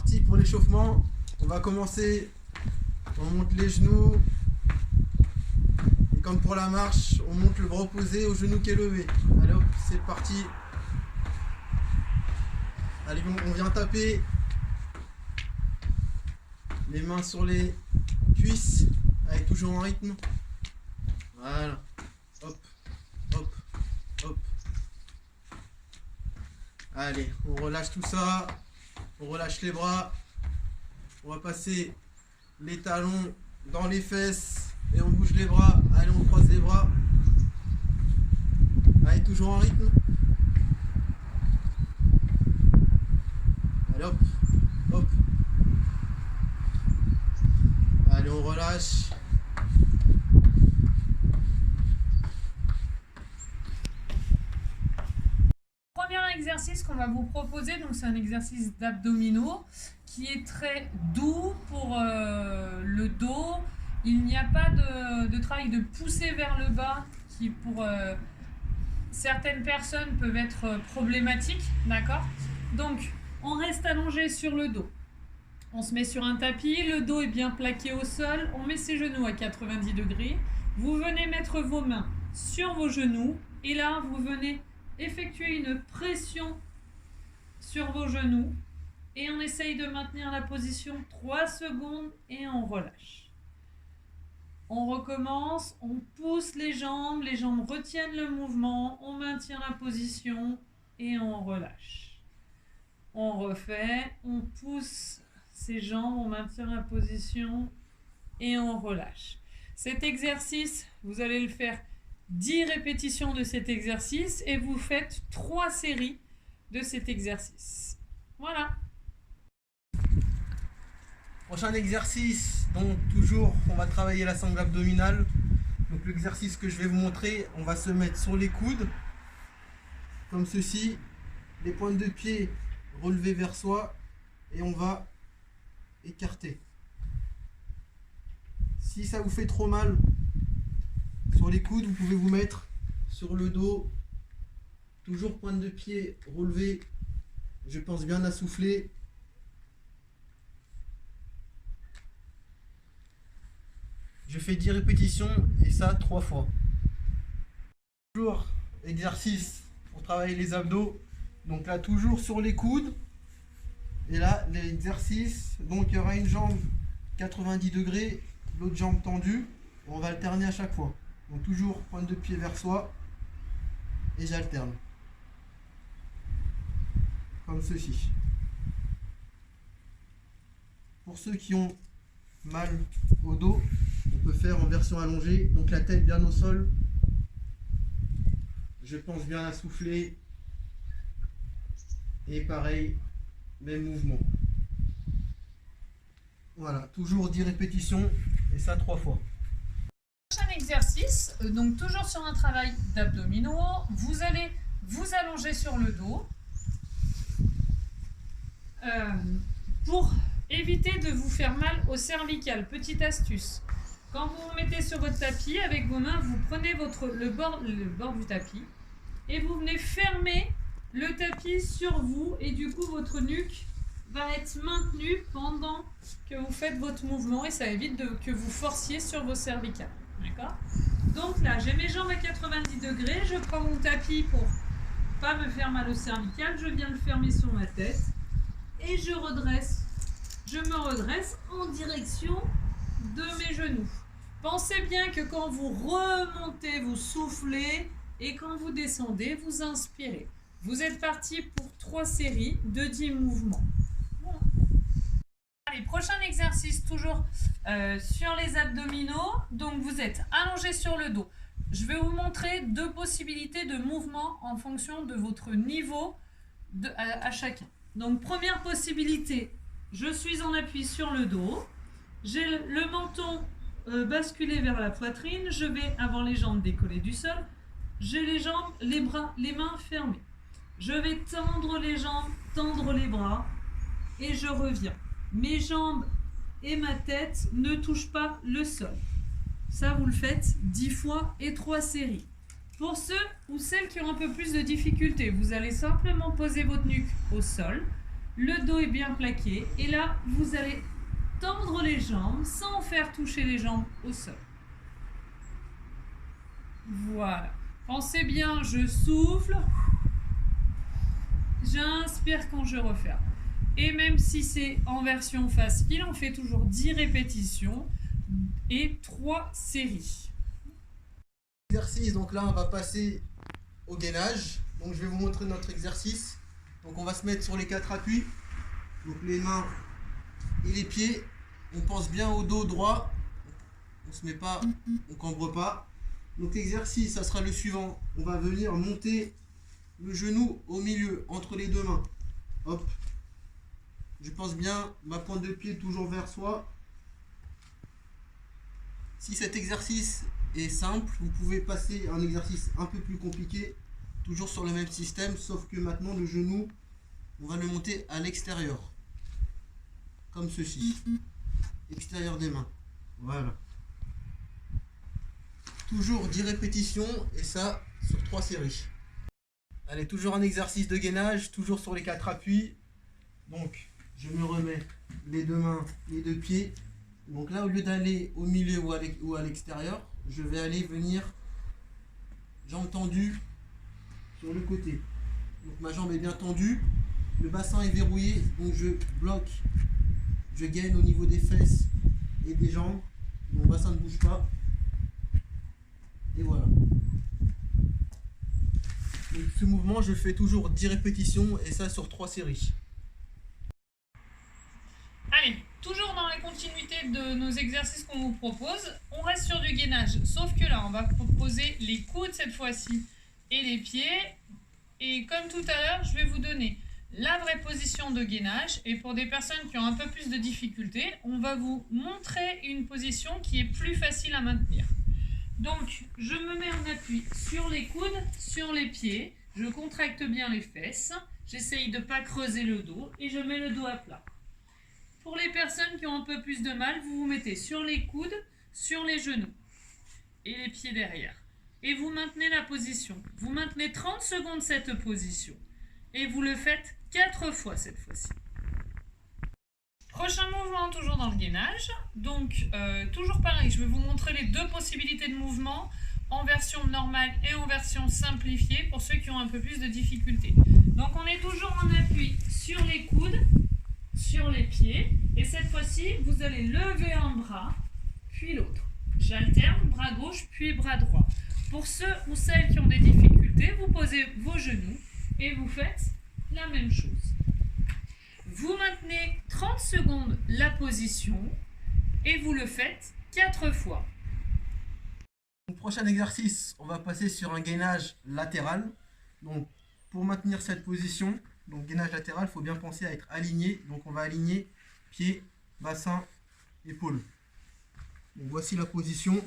parti pour l'échauffement. On va commencer, on monte les genoux. Et comme pour la marche, on monte le bras opposé au genou qui est levé. Allez hop, c'est parti. Allez, on vient taper les mains sur les cuisses, avec toujours en rythme. Voilà. Hop, hop, hop. Allez, on relâche tout ça. On relâche les bras. On va passer les talons dans les fesses. Et on bouge les bras. Allez, on croise les bras. Allez, toujours en rythme. Allez, hop, hop. Allez, on relâche. Premier exercice qu'on va vous proposer, donc c'est un exercice d'abdominaux qui est très doux pour le dos. Il n'y a pas de travail de pousser vers le bas qui pour certaines personnes peuvent être problématiques, d'accord? Donc on reste allongé sur le dos. On se met sur un tapis, le dos est bien plaqué au sol, on met ses genoux à 90 degrés. Vous venez mettre vos mains sur vos genoux et là vous venez effectuer une pression sur vos genoux et on essaye de maintenir la position 3 secondes et on relâche. On recommence, on pousse les jambes retiennent le mouvement, on maintient la position et on relâche. On refait, on pousse ses jambes, on maintient la position et on relâche. Cet exercice, vous allez le faire 10 répétitions de cet exercice et vous faites 3 séries de cet exercice. Voilà. Prochain exercice, donc toujours on va travailler la sangle abdominale. Donc l'exercice que je vais vous montrer, on va se mettre sur les coudes, comme ceci, les pointes de pied relevées vers soi et on va écarter. Si ça vous fait trop mal sur les coudes, vous pouvez vous mettre sur le dos, toujours pointe de pied relevée, je pense bien à souffler. Je fais 10 répétitions et ça 3 fois. Toujours exercice pour travailler les abdos. Donc là toujours sur les coudes. Et là l'exercice, donc il y aura une jambe 90 degrés, l'autre jambe tendue. On va alterner à chaque fois. Donc toujours pointe de pied vers soi. Et j'alterne. Comme ceci. Pour ceux qui ont mal au dos, on peut faire en version allongée, donc la tête bien au sol. Je pense bien à souffler. Et pareil, même mouvement. Voilà, toujours 10 répétitions et ça 3 fois. Prochain exercice, donc toujours sur un travail d'abdominaux, vous allez vous allonger sur le dos pour éviter de vous faire mal au cervical. Petite astuce. Quand vous vous mettez sur votre tapis, avec vos mains, vous prenez le bord du tapis et vous venez fermer le tapis sur vous et du coup votre nuque va être maintenue pendant que vous faites votre mouvement et ça évite que vous forciez sur vos cervicales. D'accord? Donc là, j'ai mes jambes à 90 degrés, je prends mon tapis pour pas me faire mal au cervical, je viens le fermer sur ma tête et je me redresse en direction de mes genoux. Pensez bien que quand vous remontez, vous soufflez et quand vous descendez, vous inspirez. Vous êtes parti pour 3 séries de 10 mouvements. Voilà. Allez, prochain exercice, toujours sur les abdominaux. Donc vous êtes allongé sur le dos. Je vais vous montrer 2 possibilités de mouvement en fonction de votre niveau à chacun. Donc première possibilité, je suis en appui sur le dos. J'ai le menton basculé vers la poitrine. Je vais avant les jambes décollées du sol. J'ai les jambes, les bras, les mains fermées. Je vais tendre les jambes, tendre les bras et je reviens. Mes jambes et ma tête ne touchent pas le sol. Ça, vous le faites 10 fois et 3 séries. Pour ceux ou celles qui ont un peu plus de difficultés, vous allez simplement poser votre nuque au sol. Le dos est bien plaqué. Et là, vous allez tendre les jambes sans faire toucher les jambes au sol. Voilà. Pensez bien, je souffle. J'inspire quand je referme. Et même si c'est en version facile, on fait toujours 10 répétitions et 3 séries. Exercice, donc là on va passer au gainage. Donc je vais vous montrer notre exercice. Donc on va se mettre sur les 4 appuis. Donc les mains et les pieds. On pense bien au dos droit. On se met pas, on cambre pas. Donc l'exercice, ça sera le suivant. On va venir monter le genou au milieu, entre les deux mains. Hop. Je pense bien, ma pointe de pied toujours vers soi. Si cet exercice est simple, vous pouvez passer à un exercice un peu plus compliqué, toujours sur le même système, sauf que maintenant le genou, on va le monter à l'extérieur. Comme ceci. Extérieur des mains. Voilà. Toujours 10 répétitions et ça sur 3 séries. Allez, toujours un exercice de gainage, toujours sur les 4 appuis. Donc, je me remets les deux mains, les deux pieds. Donc là, au lieu d'aller au milieu ou à l'extérieur, je vais aller venir jambes tendues sur le côté. Donc ma jambe est bien tendue, le bassin est verrouillé, donc je bloque, je gaine au niveau des fesses et des jambes. Mon bassin ne bouge pas. Et voilà. Donc ce mouvement, je fais toujours 10 répétitions et ça sur 3 séries. Allez, toujours dans la continuité de nos exercices qu'on vous propose, on reste sur du gainage. Sauf que là, on va proposer les coudes cette fois-ci et les pieds. Et comme tout à l'heure, je vais vous donner la vraie position de gainage. Et pour des personnes qui ont un peu plus de difficultés, on va vous montrer une position qui est plus facile à maintenir. Donc, je me mets en appui sur les coudes, sur les pieds. Je contracte bien les fesses. J'essaye de ne pas creuser le dos et je mets le dos à plat. Pour les personnes qui ont un peu plus de mal, vous vous mettez sur les coudes, sur les genoux et les pieds derrière. Et vous maintenez la position. Vous maintenez 30 secondes cette position. Et vous le faites 4 fois cette fois-ci. Prochain mouvement, toujours dans le gainage. Donc, toujours pareil, je vais vous montrer les deux possibilités de mouvement en version normale et en version simplifiée pour ceux qui ont un peu plus de difficultés. Donc, on est toujours en appui sur les coudes, sur les pieds. Et cette fois-ci, vous allez lever un bras, puis l'autre. J'alterne, bras gauche, puis bras droit. Pour ceux ou celles qui ont des difficultés, vous posez vos genoux et vous faites la même chose. Vous maintenez 30 secondes la position et vous le faites 4 fois. Au prochain exercice, on va passer sur un gainage latéral. Donc, pour maintenir cette position, donc gainage latéral, il faut bien penser à être aligné. Donc, on va aligner pied, bassin, épaule. Donc, voici la position.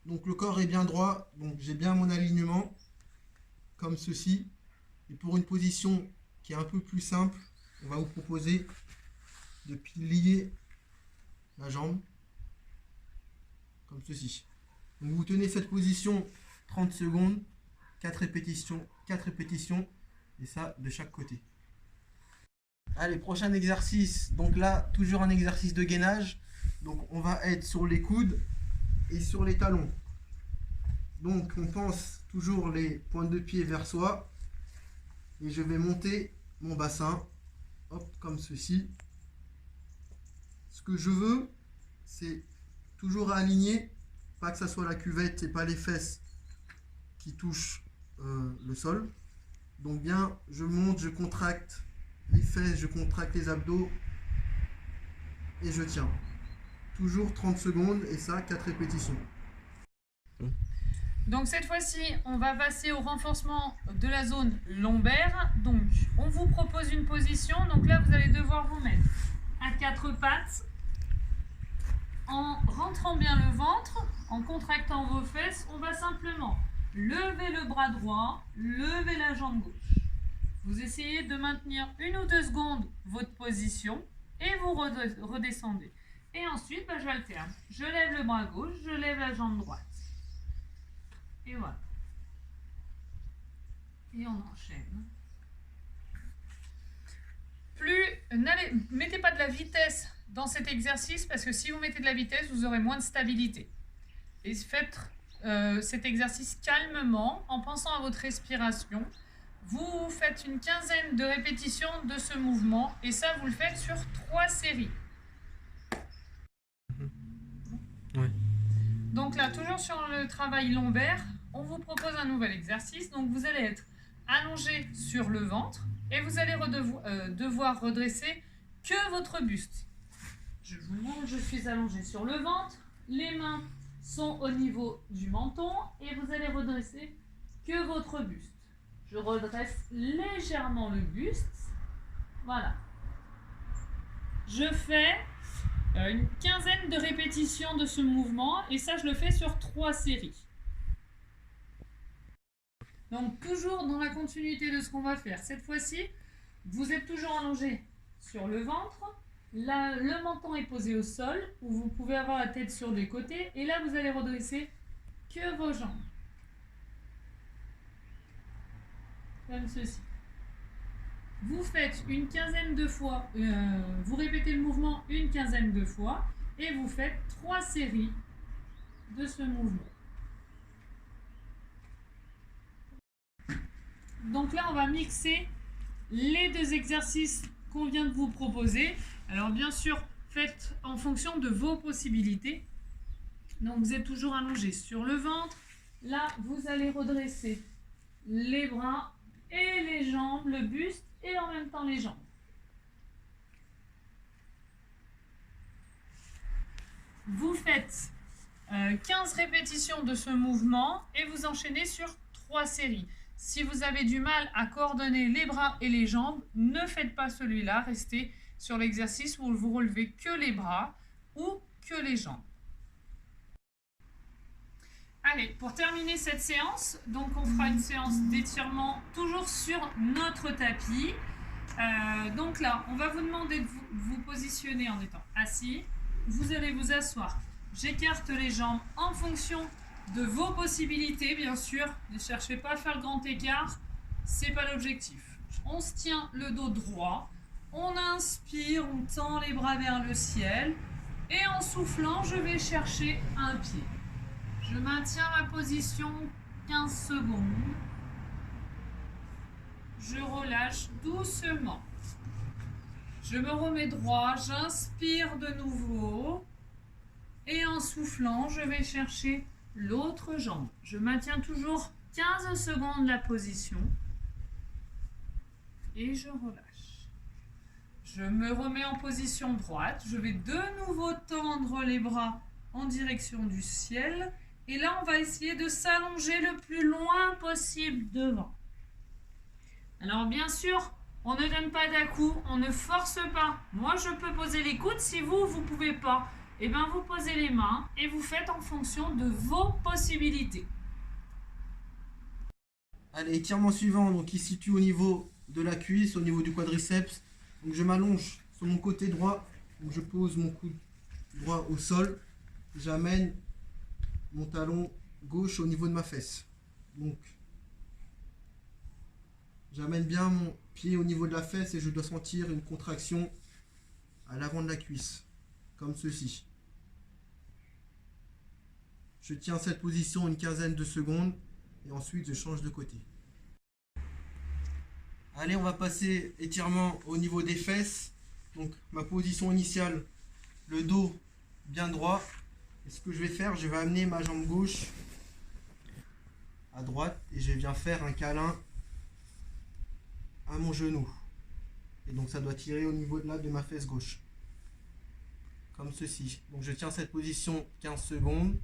Donc, le corps est bien droit. Donc, j'ai bien mon alignement, comme ceci. Et pour une position qui est un peu plus simple, on va vous proposer de plier la jambe comme ceci. Donc vous tenez cette position 30 secondes, 4 répétitions, et ça de chaque côté. Allez, prochain exercice. Donc là, toujours un exercice de gainage. Donc on va être sur les coudes et sur les talons. Donc on pense toujours les pointes de pied vers soi. Et je vais monter mon bassin, hop, comme ceci. Ce que je veux, c'est toujours aligner, pas que ça soit la cuvette et pas les fesses qui touchent le sol. Donc bien, je monte, je contracte les fesses, je contracte les abdos et je tiens. Toujours 30 secondes et ça, 4 répétitions. Donc cette fois-ci, on va passer au renforcement de la zone lombaire. Donc on vous propose une position. Donc là, vous allez devoir vous mettre à 4 pattes en rentrant bien le ventre, en contractant vos fesses. On va simplement lever le bras droit, lever la jambe gauche. Vous essayez de maintenir 1 ou 2 secondes votre position et vous redescendez. Et ensuite, j'alterne. Je lève le bras gauche, je lève la jambe droite. Et voilà. Et on enchaîne. mettez pas de la vitesse dans cet exercice parce que si vous mettez de la vitesse, vous aurez moins de stabilité. Et faites cet exercice calmement en pensant à votre respiration. Vous faites une quinzaine de répétitions de ce mouvement et ça, vous le faites sur 3 séries. Ouais. Donc là, toujours sur le travail lombaire, on vous propose un nouvel exercice. Donc vous allez être allongé sur le ventre et vous allez devoir redresser que votre buste. Je vous montre, je suis allongée sur le ventre, les mains sont au niveau du menton et vous allez redresser que votre buste. Je redresse légèrement le buste. Voilà. Je fais une quinzaine de répétitions de ce mouvement et ça, je le fais sur 3 séries. Donc, toujours dans la continuité de ce qu'on va faire. Cette fois-ci, vous êtes toujours allongé sur le ventre. Là, le menton est posé au sol, où vous pouvez avoir la tête sur les côtés. Et là, vous allez redresser que vos jambes. Comme ceci. Vous faites une quinzaine de fois, vous répétez le mouvement une quinzaine de fois et vous faites 3 séries de ce mouvement. Donc là, on va mixer les 2 exercices qu'on vient de vous proposer. Alors bien sûr, faites en fonction de vos possibilités. Donc vous êtes toujours allongé sur le ventre. Là, vous allez redresser les bras et les jambes, le buste et en même temps les jambes. Vous faites 15 répétitions de ce mouvement et vous enchaînez sur 3 séries. Si vous avez du mal à coordonner les bras et les jambes, ne faites pas celui-là. Restez sur l'exercice où vous relevez que les bras ou que les jambes. Allez, pour terminer cette séance, donc on fera une séance d'étirement toujours sur notre tapis. Donc là, on va vous demander de vous positionner en étant assis. Vous allez vous asseoir. J'écarte les jambes en fonction de vos possibilités, bien sûr. Ne cherchez pas à faire le grand écart, c'est pas l'objectif. On se tient le dos droit, on inspire, on tend les bras vers le ciel et en soufflant, je vais chercher un pied. Je maintiens ma position 15 secondes. Je relâche doucement. Je me remets droit, j'inspire de nouveau et en soufflant, je vais chercher l'autre jambe. Je maintiens toujours 15 secondes la position et je relâche. Je me remets en position droite. Je vais de nouveau tendre les bras en direction du ciel et là, on va essayer de s'allonger le plus loin possible devant. Alors bien sûr, on ne donne pas d'à-coups, on ne force pas. Moi, je peux poser les coudes. Si vous ne pouvez pas, eh bien, vous posez les mains et vous faites en fonction de vos possibilités. Allez, étirement suivant, donc il se situe au niveau de la cuisse, au niveau du quadriceps. Donc je m'allonge sur mon côté droit, donc je pose mon coude droit au sol. J'amène mon talon gauche au niveau de ma fesse. Donc j'amène bien mon pied au niveau de la fesse et je dois sentir une contraction à l'avant de la cuisse, comme ceci. Je tiens cette position une quinzaine de secondes et ensuite je change de côté. Allez, on va passer étirement au niveau des fesses. Donc ma position initiale, le dos bien droit. Et ce que je vais faire, je vais amener ma jambe gauche à droite et je viens faire un câlin à mon genou. Et donc ça doit tirer au niveau de ma fesse gauche. Comme ceci. Donc je tiens cette position 15 secondes.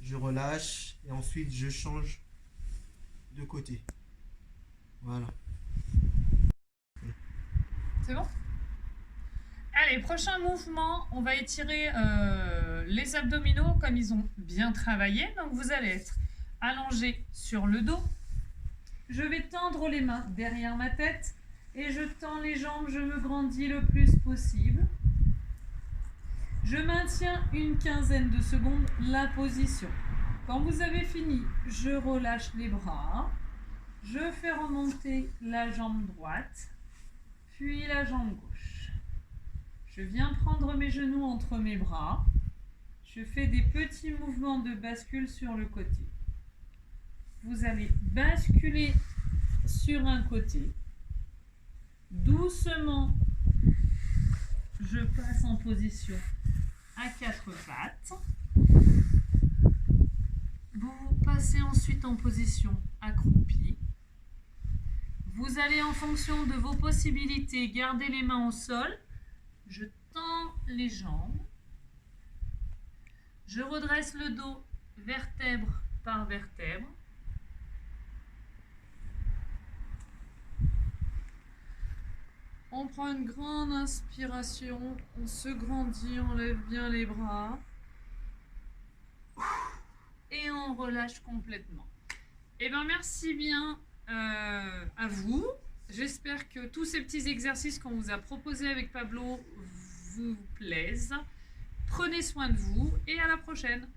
Je relâche et ensuite je change de côté. Voilà. C'est bon ? Allez, prochain mouvement, on va étirer les abdominaux comme ils ont bien travaillé. Donc vous allez être allongé sur le dos. Je vais tendre les mains derrière ma tête et je tends les jambes, je me grandis le plus possible. Je maintiens une quinzaine de secondes la position. Quand vous avez fini, je relâche les bras. Je fais remonter la jambe droite, puis la jambe gauche. Je viens prendre mes genoux entre mes bras. Je fais des petits mouvements de bascule sur le côté. Vous allez basculer sur un côté. Doucement, je passe en position à 4 pattes. Vous passez ensuite en position accroupie. Vous allez en fonction de vos possibilités garder les mains au sol. Je tends les jambes. Je redresse le dos vertèbre par vertèbre. On prend une grande inspiration, on se grandit, on lève bien les bras. Et on relâche complètement. Et bien merci bien à vous. J'espère que tous ces petits exercices qu'on vous a proposés avec Pablo vous plaisent. Prenez soin de vous et à la prochaine.